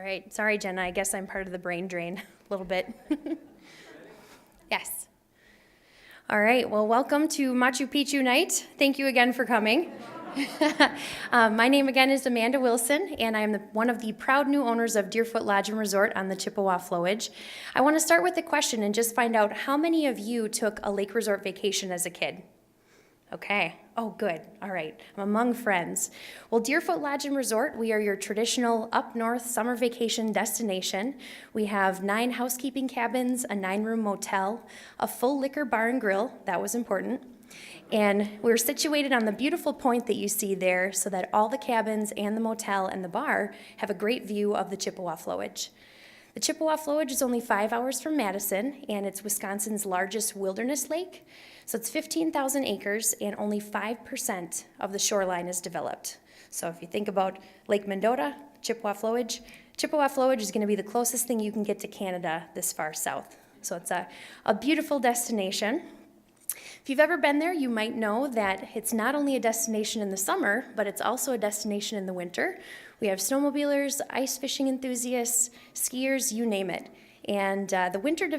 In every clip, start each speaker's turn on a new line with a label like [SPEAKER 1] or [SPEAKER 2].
[SPEAKER 1] right. Sorry, Jenna. I guess I'm part of the brain drain a little bit. Yes. All right. Well, welcome to Machu Picchu night. Thank you again for coming. My name again is Amanda Wilson, and I am one of the proud new owners of Deerfoot Lodge and Resort on the Chippewa Flowage. I want to start with a question and just find out how many of you took a lake resort vacation as a kid? Okay. Oh, good. All right. I'm among friends. Well, Deerfoot Lodge and Resort, we are your traditional up north summer vacation destination. We have 9 housekeeping cabins, a 9-room motel, a full liquor bar and grill. That was important. And we're situated on the beautiful point that you see there so that all the cabins and the motel and the bar have a great view of the Chippewa Flowage. The Chippewa Flowage is only 5 hours from Madison, and it's Wisconsin's largest wilderness lake. So it's 15,000 acres, and only 5% of the shoreline is developed. So if you think about Lake Mendota, Chippewa Flowage is going to be the closest thing you can get to Canada this far south. So it's a beautiful destination. If you've ever been there, you might know that it's not only a destination in the summer, but it's also a destination in the winter. We have snowmobilers, ice fishing enthusiasts, skiers, you name it. And the winter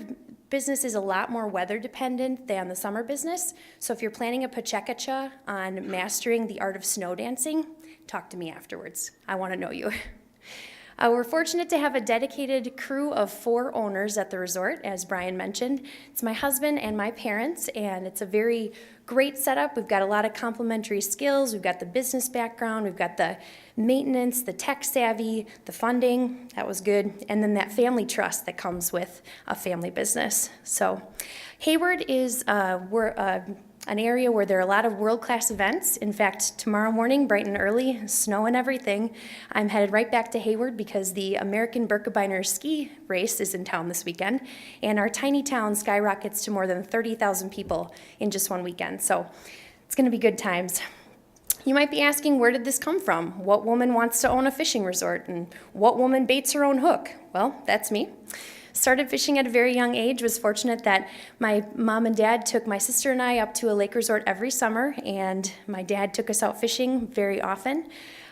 [SPEAKER 1] business is a lot more weather dependent than the summer business. So if you're planning a Pecha Kucha on mastering the art of snow dancing, talk to me afterwards. I want to know you. We're fortunate to have a dedicated crew of 4 owners at the resort, as Brian mentioned. It's my husband and my parents, and it's a very great setup. We've got a lot of complementary skills. We've got the business background. We've got the maintenance, the tech savvy, the funding. That was good. And then that family trust that comes with a family business. So Hayward is an area where there are a lot of world-class events. In fact, tomorrow morning, bright and early, snow and everything, I'm headed right back to Hayward because the American Birkebeiner ski race is in town this weekend, and our tiny town skyrockets to more than 30,000 people in just one weekend. So it's going to be good times. You might be asking, where did this come from? What woman wants to own a fishing resort? And what woman baits her own hook? Well, that's me. Started fishing at a very young age, was fortunate that my mom and dad took my sister and I up to a lake resort every summer, and my dad took us out fishing very often.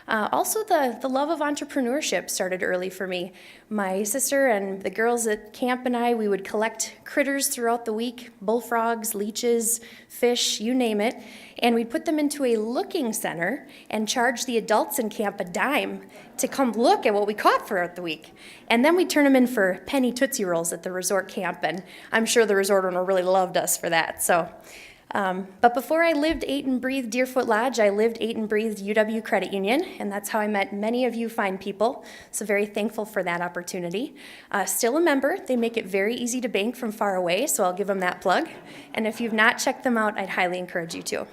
[SPEAKER 1] Also, the love of entrepreneurship started early for me. My sister and the girls at camp and I, we would collect critters throughout the week, bullfrogs, leeches, fish, you name it, and we'd put them into a looking center and charge the adults in camp a dime to come look at what we caught throughout the week. And then we'd turn them in for penny Tootsie Rolls at the resort camp, and I'm sure the resort owner really loved us for that. But before I lived, ate, and breathed Deerfoot Lodge, I lived, ate, and breathed UW Credit Union, and that's how I met many of you fine people, so very thankful for that opportunity. Still a member. They make it very easy to bank from far away, so I'll give them that plug. And if you've not checked them out, I'd highly encourage you to.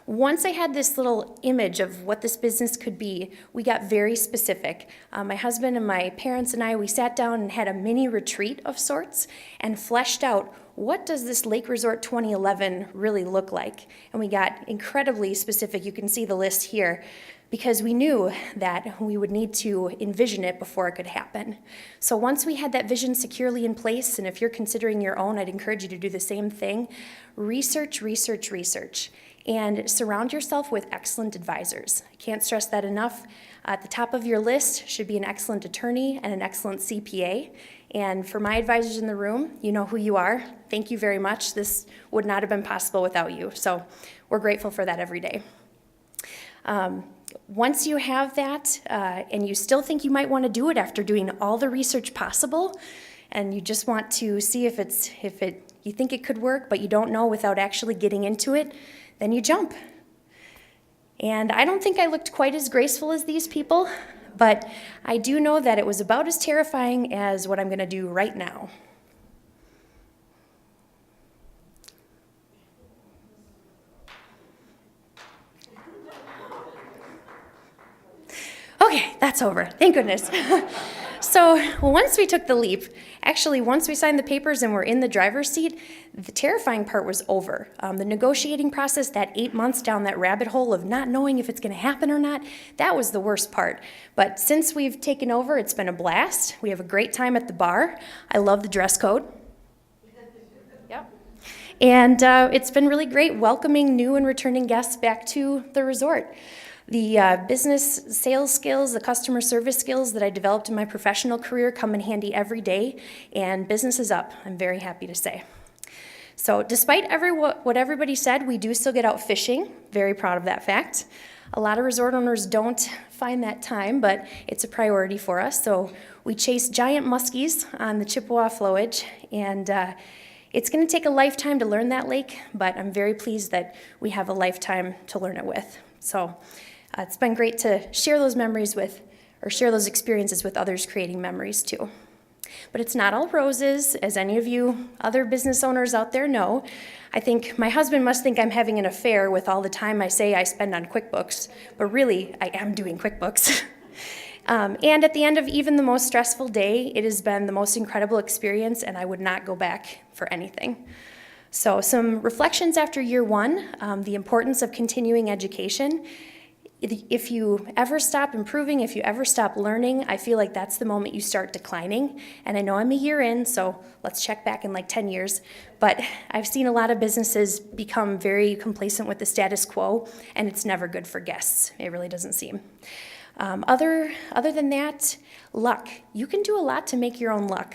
[SPEAKER 1] Once I had this little image of what this business could be, we got very specific. My husband and my parents and I, we sat down and had a mini retreat of sorts and fleshed out, what does this Lake Resort 2011 really look like? And we got incredibly specific. You can see the list here, because we knew that we would need to envision it before it could happen. So once we had that vision securely in place, and if you're considering your own, I'd encourage you to do the same thing. Research, research, research. And surround yourself with excellent advisors. I can't stress that enough. At the top of your list should be an excellent attorney and an excellent CPA. And for my advisors in the room, you know who you are. Thank you very much. This would not have been possible without you. So we're grateful for that every day. Once you have that, and you still think you might want to do it after doing all the research possible, and you just want to see you think it could work, but you don't know without actually getting into it, then you jump. And I don't think I looked quite as graceful as these people, but I do know that it was about as terrifying as what I'm going to do right now. Okay, that's over. Thank goodness. So once we took the leap, actually once we signed the papers and were in the driver's seat, the terrifying part was over. The negotiating process, that 8 months down that rabbit hole of not knowing if it's going to happen or not, that was the worst part. But since we've taken over, it's been a blast. We have a great time at the bar. I love the dress code. Yep. And it's been really great welcoming new and returning guests back to the resort. The business sales skills, the customer service skills that I developed in my professional career come in handy every day, and business is up, I'm very happy to say. So despite what everybody said, we do still get out fishing. Very proud of that fact. A lot of resort owners don't find that time, but it's a priority for us. So we chase giant muskies on the Chippewa flowage, and it's going to take a lifetime to learn that lake, but I'm very pleased that we have a lifetime to learn it with. So it's been great to share those memories with, or share those experiences with others, creating memories too. But it's not all roses, as any of you other business owners out there know. I think my husband must think I'm having an affair with all the time I say I spend on QuickBooks, but really I am doing QuickBooks. And at the end of even the most stressful day, it has been the most incredible experience, and I would not go back for anything. So some reflections after year one, the importance of continuing education. If you ever stop improving, if you ever stop learning, I feel like that's the moment you start declining. And I know I'm a year in, so let's check back in like 10 years. But I've seen a lot of businesses become very complacent with the status quo, and it's never good for guests. It really doesn't seem. Other than that, luck. You can do a lot to make your own luck.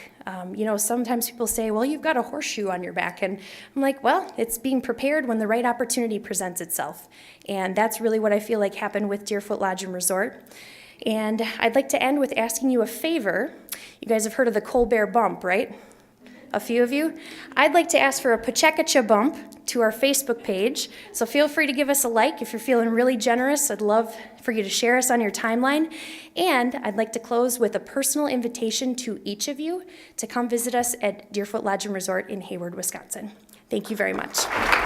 [SPEAKER 1] Sometimes people say, well, you've got a horseshoe on your back. And I'm like, well, it's being prepared when the right opportunity presents itself. And that's really what I feel like happened with Deerfoot Lodge and Resort. And I'd like to end with asking you a favor. You guys have heard of the Colbert bump, right? A few of you. I'd like to ask for a Pecha Kucha bump to our Facebook page. So feel free to give us a like if you're feeling really generous. I'd love for you to share us on your timeline. And I'd like to close with a personal invitation to each of you to come visit us at Deerfoot Lodge and Resort in Hayward, Wisconsin. Thank you very much.